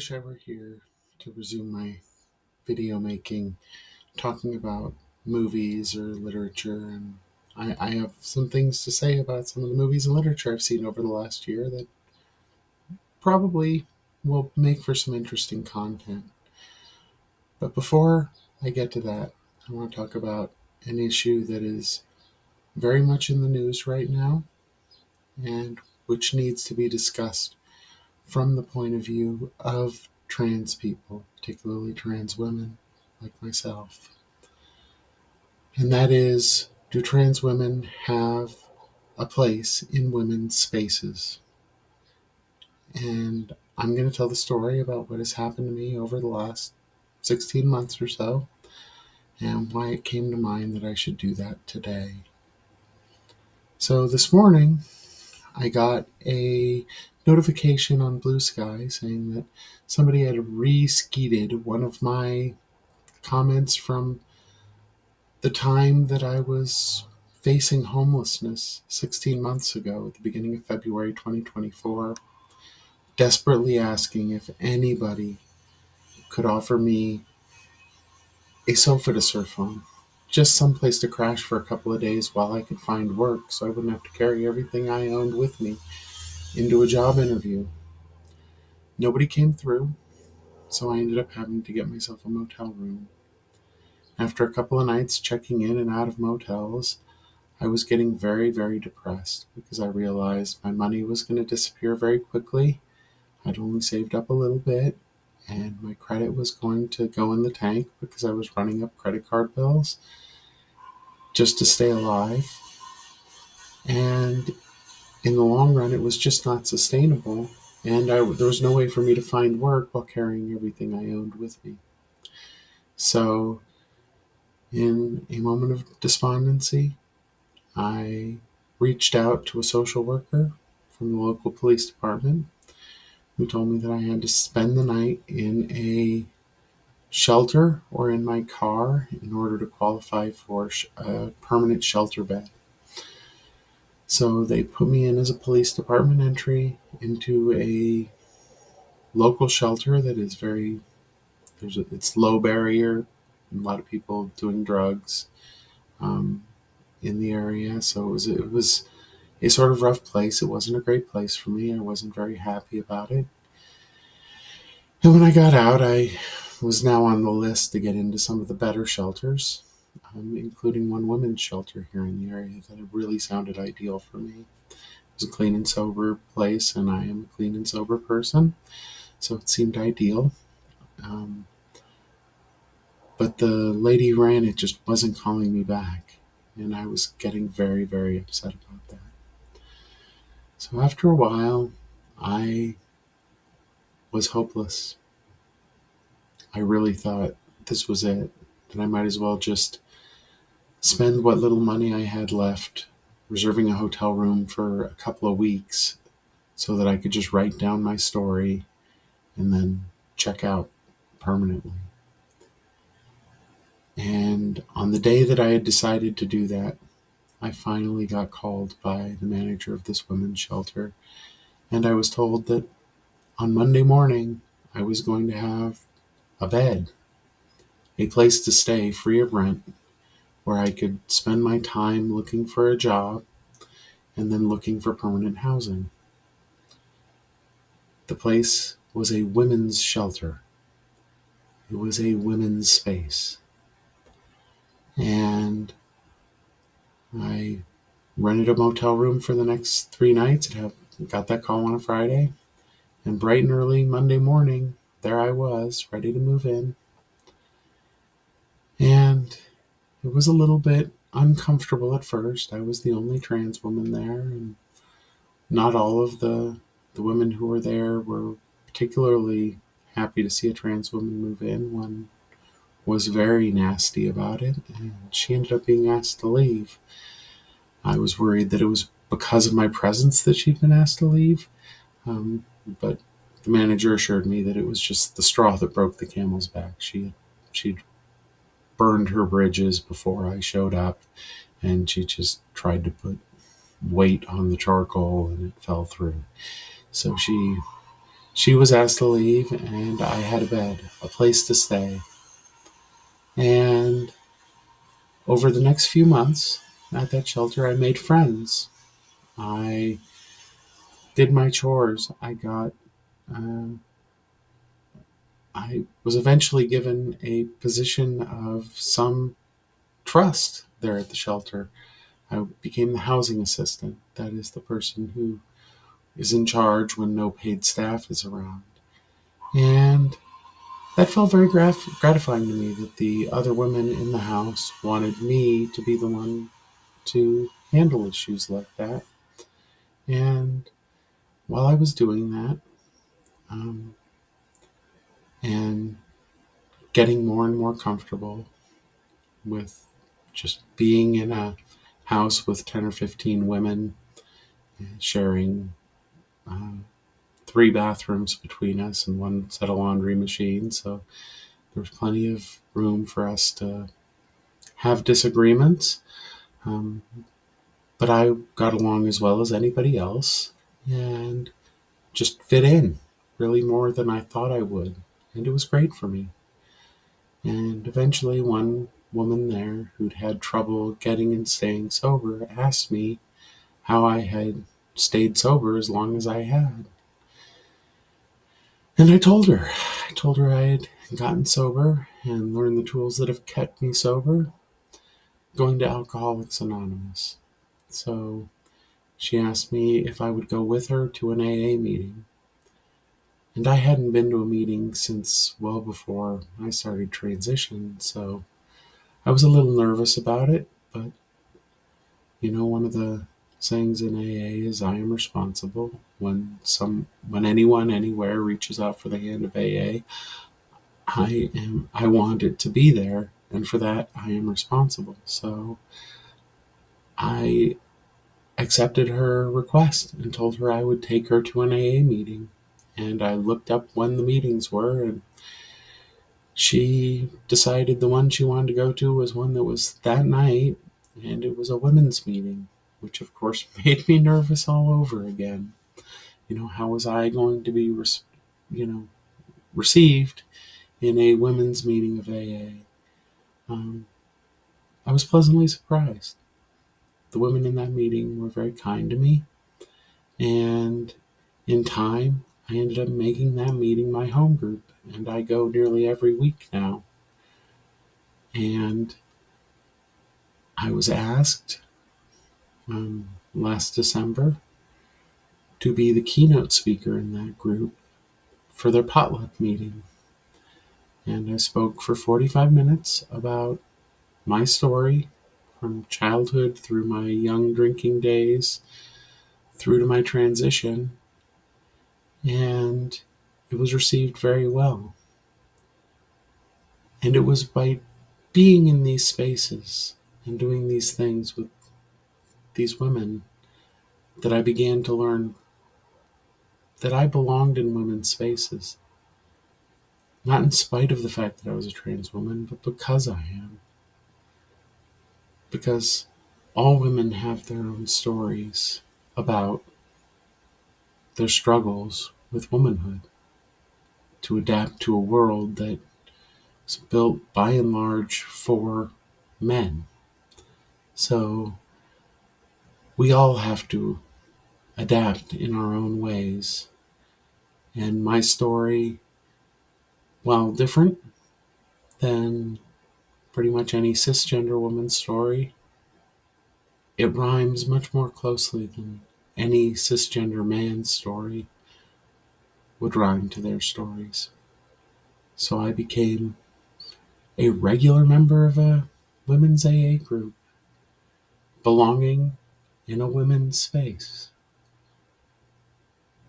wish I were here to resume my video making, talking about movies or literature. And I have some things to say about some of the movies and literature I've seen over the last year that probably will make for some interesting content. But before I get to that, I want to talk about an issue that is very much in the news right now and which needs to be discussed from the point of view of trans people, particularly trans women like myself. And that is, do trans women have a place in women's spaces? And I'm going to tell the story about what has happened to me over the last 16 months or so and why it came to mind that I should do that today. So this morning, I got a notification on Blue Sky saying that somebody had re-skeeted one of my comments from the time that I was facing homelessness 16 months ago at the beginning of February 2024, desperately asking if anybody could offer me a sofa to surf on, just someplace to crash for a couple of days while I could find work so I wouldn't have to carry everything I owned with me into a job interview. Nobody came through, so I ended up having to get myself a motel room. After a couple of nights checking in and out of motels, I was getting very, very depressed because I realized my money was going to disappear very quickly. I'd only saved up a little bit, and my credit was going to go in the tank because I was running up credit card bills just to stay alive. And in the long run, it was just not sustainable, and there was no way for me to find work while carrying everything I owned with me. So, in a moment of despondency, I reached out to a social worker from the local police department who told me that I had to spend the night in a shelter or in my car in order to qualify for a permanent shelter bed. So they put me in as a police department entry into a local shelter that is it's low barrier, a lot of people doing drugs um, in the area. So it was a sort of rough place. It wasn't a great place for me. I wasn't very happy about it. And when I got out, I was now on the list to get into some of the better shelters, including one women's shelter here in the area that really sounded ideal for me. It was a clean and sober place, and I am a clean and sober person, so it seemed ideal. Um, but the lady who ran it just wasn't calling me back, and I was getting very, very upset about that. So after a while, I was hopeless. I really thought this was it, that I might as well just spend what little money I had left reserving a hotel room for a couple of weeks so that I could just write down my story and then check out permanently. And on the day that I had decided to do that, I finally got called by the manager of this women's shelter, and I was told that on Monday morning I was going to have a bed, a place to stay free of rent, where I could spend my time looking for a job and then looking for permanent housing. The place was a women's shelter. It was a women's space. And I rented a motel room for the next 3 nights. Got that call on a Friday. And bright and early Monday morning, there I was, ready to move in. And it was a little bit uncomfortable at first. I was the only trans woman there, and not all of the women who were there were particularly happy to see a trans woman move in. One was very nasty about it, and she ended up being asked to leave. I was worried that it was because of my presence that she'd been asked to leave, but the manager assured me that it was just the straw that broke the camel's back. She'd burned her bridges before I showed up, and she just tried to put weight on the charcoal, and it fell through. So she She was asked to leave, and I had a bed, a place to stay. And over the next few months at that shelter, I made friends. I did my chores. Uh, I was eventually given a position of some trust there at the shelter. I became the housing assistant. That is the person who is in charge when no paid staff is around. And that felt very gratifying to me that the other women in the house wanted me to be the one to handle issues like that. And while I was doing that, um, and getting more and more comfortable with just being in a house with 10 or 15 women, sharing uh, 3 bathrooms between us and one set of laundry machines. So there was plenty of room for us to have disagreements. Um, but I got along as well as anybody else and just fit in really more than I thought I would. And it was great for me. And eventually, one woman there who'd had trouble getting and staying sober asked me how I had stayed sober as long as I had. And I told her. I told her I had gotten sober and learned the tools that have kept me sober going to Alcoholics Anonymous. So she asked me if I would go with her to an AA meeting. And I hadn't been to a meeting since well before I started transition, so I was a little nervous about it, but one of the sayings in AA is I am responsible. When anyone anywhere reaches out for the hand of AA, I want it to be there, and for that I am responsible. So I accepted her request and told her I would take her to an AA meeting. And I looked up when the meetings were, and she decided the one she wanted to go to was one that was that night, and it was a women's meeting, which of course made me nervous all over again. How was I going to be, received in a women's meeting of AA? I was pleasantly surprised. The women in that meeting were very kind to me, and in time, I ended up making that meeting my home group, and I go nearly every week now. And I was asked last December to be the keynote speaker in that group for their potluck meeting. And I spoke for 45 minutes about my story from childhood through my young drinking days through to my transition. And it was received very well. And it was by being in these spaces and doing these things with these women that I began to learn that I belonged in women's spaces. Not in spite of the fact that I was a trans woman, but because I am. Because all women have their own stories about their struggles with womanhood to adapt to a world that is built by and large for men. So we all have to adapt in our own ways. And my story, while different than pretty much any cisgender woman's story, it rhymes much more closely than any cisgender man's story would rhyme to their stories. So I became a regular member of a women's AA group, belonging in a women's space.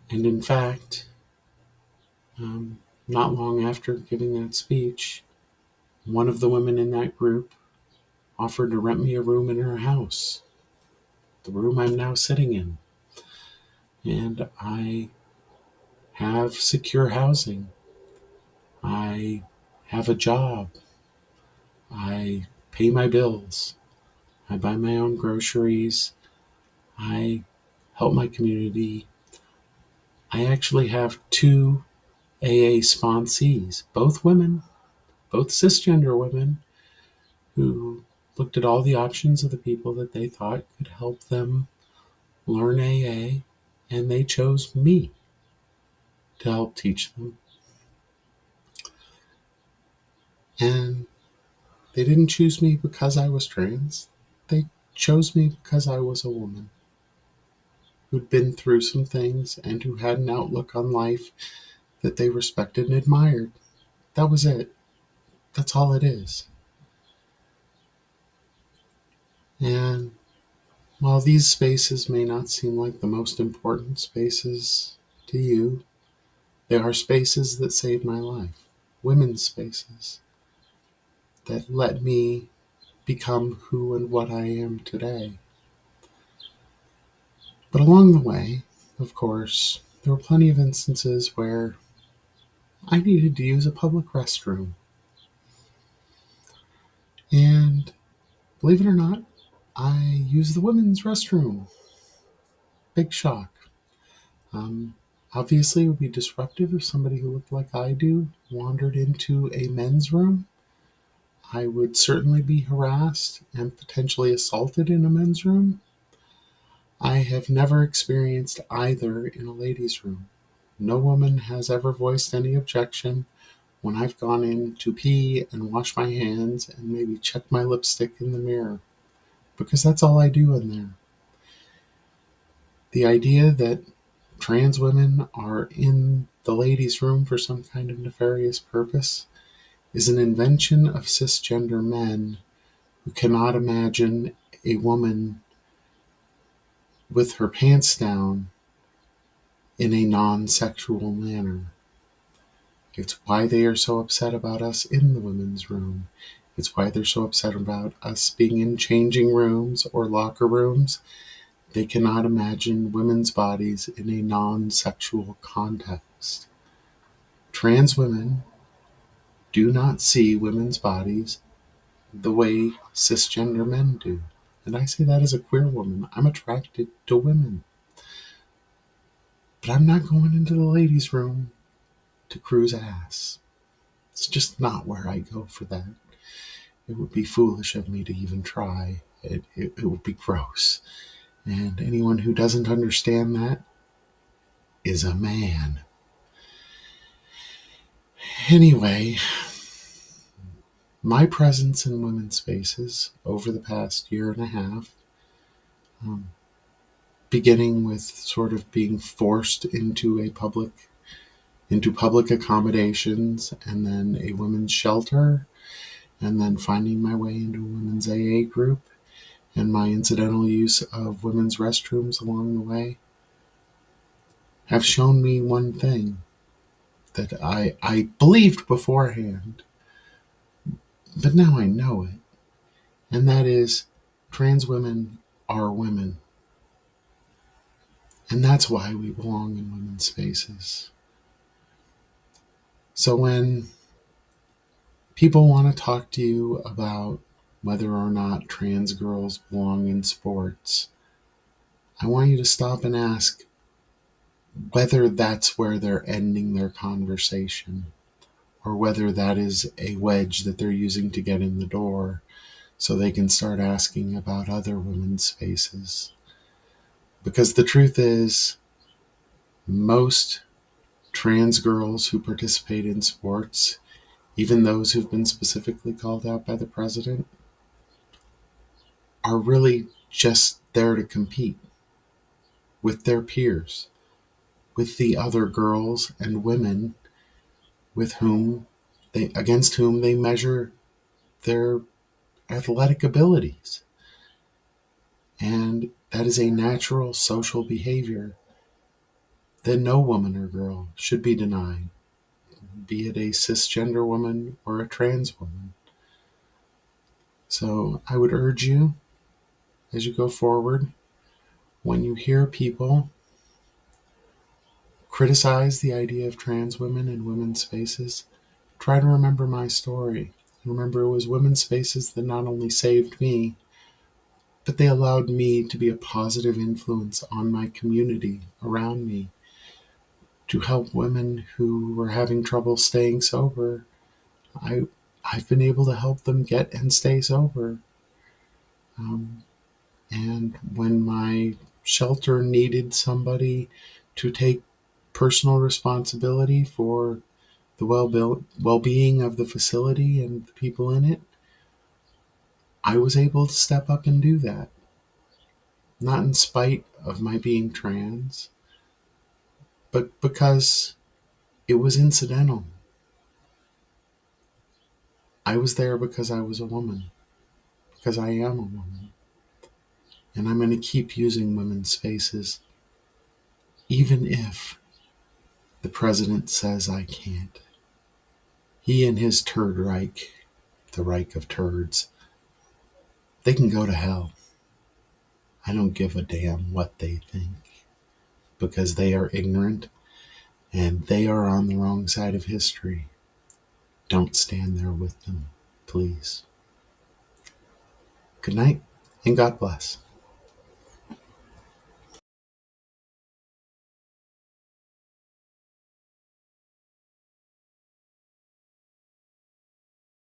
And in fact, not long after giving that speech, one of the women in that group offered to rent me a room in her house, the room I'm now sitting in. And I have secure housing. I have a job. I pay my bills. I buy my own groceries. I help my community. I actually have two AA sponsees, both women, both cisgender women, who looked at all the options of the people that they thought could help them learn AA, and they chose me to help teach them. And they didn't choose me because I was trans. They chose me because I was a woman who'd been through some things and who had an outlook on life that they respected and admired. That was it. That's all it is. And while these spaces may not seem like the most important spaces to you, they are spaces that saved my life. Women's spaces that let me become who and what I am today. But along the way, of course, there were plenty of instances where I needed to use a public restroom. And believe it or not, I used the women's restroom. Big shock. Um, Obviously, it would be disruptive if somebody who looked like I do wandered into a men's room. I would certainly be harassed and potentially assaulted in a men's room. I have never experienced either in a ladies' room. No woman has ever voiced any objection when I've gone in to pee and wash my hands and maybe check my lipstick in the mirror, because that's all I do in there. The idea that trans women are in the ladies' room for some kind of nefarious purpose is an invention of cisgender men who cannot imagine a woman with her pants down in a non-sexual manner. It's why they are so upset about us in the women's room. It's why they're so upset about us being in changing rooms or locker rooms. They cannot imagine women's bodies in a non-sexual context. Trans women do not see women's bodies the way cisgender men do. And I say that as a queer woman. I'm attracted to women. But I'm not going into the ladies' room to cruise ass. It's just not where I go for that. It would be foolish of me to even try. It would be gross. And anyone who doesn't understand that is a man. Anyway, my presence in women's spaces over the past year and a half, beginning with sort of being forced into public accommodations, and then a women's shelter, and then finding my way into a women's AA group, and my incidental use of women's restrooms along the way, have shown me one thing that I believed beforehand, but now I know it, and that is trans women are women. And that's why we belong in women's spaces. So when people want to talk to you about whether or not trans girls belong in sports, I want you to stop and ask whether that's where they're ending their conversation, or whether that is a wedge that they're using to get in the door so they can start asking about other women's spaces. Because the truth is, most trans girls who participate in sports, even those who've been specifically called out by the president, are really just there to compete with their peers, with the other girls and women against whom they measure their athletic abilities. And that is a natural social behavior that no woman or girl should be denied, be it a cisgender woman or a trans woman. So I would urge you, as you go forward, when you hear people criticize the idea of trans women in women's spaces, try to remember my story. Remember, it was women's spaces that not only saved me, but they allowed me to be a positive influence on my community around me. to help women who were having trouble staying sober. I've been able to help them get and stay sober. Um, and when my shelter needed somebody to take personal responsibility for the well-being of the facility and the people in it, I was able to step up and do that. Not in spite of my being trans, but because it was incidental. I was there because I was a woman, because I am a woman. And I'm going to keep using women's faces, even if the president says I can't. He and his Third Reich, the Reich of turds, they can go to hell. I don't give a damn what they think, because they are ignorant and they are on the wrong side of history. Don't stand there with them, please. Good night, and God bless.